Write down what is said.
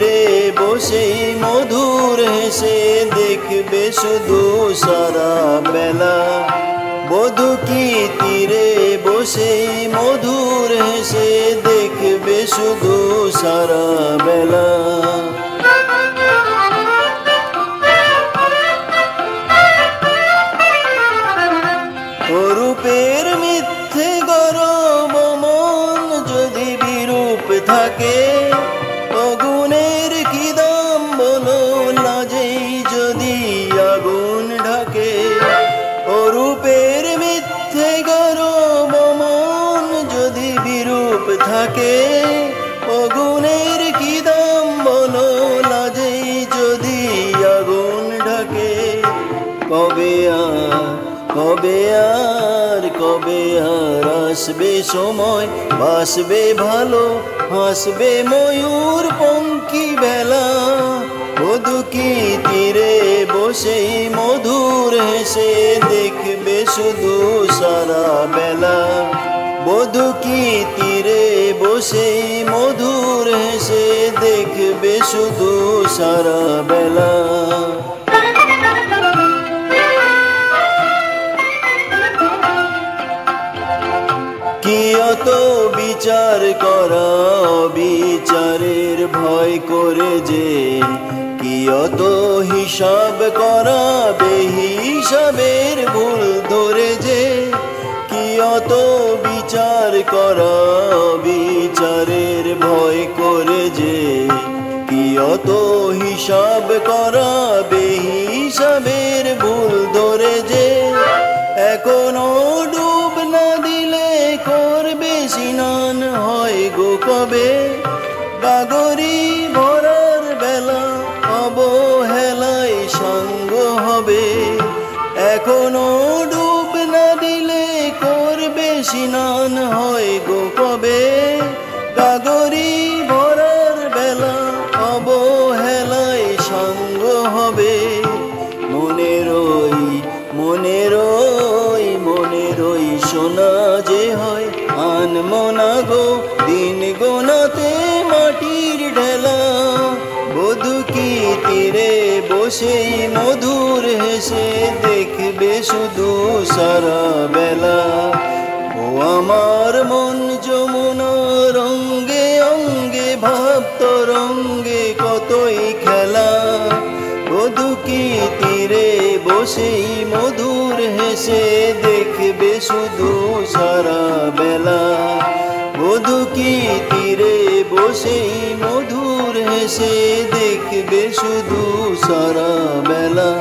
তীরে বসেই মধুর হেসে দেখবে শুধু সারা বেলা। বধূ কি তীরে বসেই মধুর হেসে দেখবে শুধু সারা বেলা। রূপের মিথ্যে গরম মন যদি বিরূপ থাকে, আগুনের কি দাম বলো, লাজেই যদি আগুন ঢাকে। রূপের মিথ্যে গরম মন যদি বিরূপ থাকে, আগুনের কি দাম বলো, লাজেই যদি আগুন ঢাকে। কবে আর আসবে সময়, বাসবে ভালো, হাসবে ময়ূর পঙ্খী বেলা। বধূ কি তীরে বসেই মধুর হেসে দেখবে শুধু সারা বেলা। বধূ কি তীরে বসেই মধুর হেসে দেখবে শুধু সারা বেলা। কি অত বিচার করা বিচারের ভয় করে যে, কি অত হিসাব করা বেহিসাবের ভুল ধরে যে। কি অত বিচার করা বিচারের ভয় করে যে, কি অত হিসাব করা বেহিসাবের ভুল ধরে যে। এখনো ডুব না দিলে করবে স্নান হয় গো কবে। গাগরি ভরার বেলা অবহেলায় সাঙ্গ হবে। এখনো ডুব না দিলে করবে স্নান হয় গো কবে। গাগরি ভরার বেলা অবহেলায় সাঙ্গ হবে। মনেরই সোনা যে হয় আনমনা গো, দিন গোনাতে মাটির ঢেলা। বধূ কি তীরে বসেই মধুর হেসে দেখবে শুধু সারা বেলা। ও আমার মন যমুনা রঙ্গে অঙ্গে ভাব তরঙ্গে কতই খেলা। বধূ কি তীরে বসেই মধুর হেসে দেখবে শুধু সারা বেলা। বধূ কি তীরে বসেই মধুর হেসে দেখবে শুধু সারা বেলা।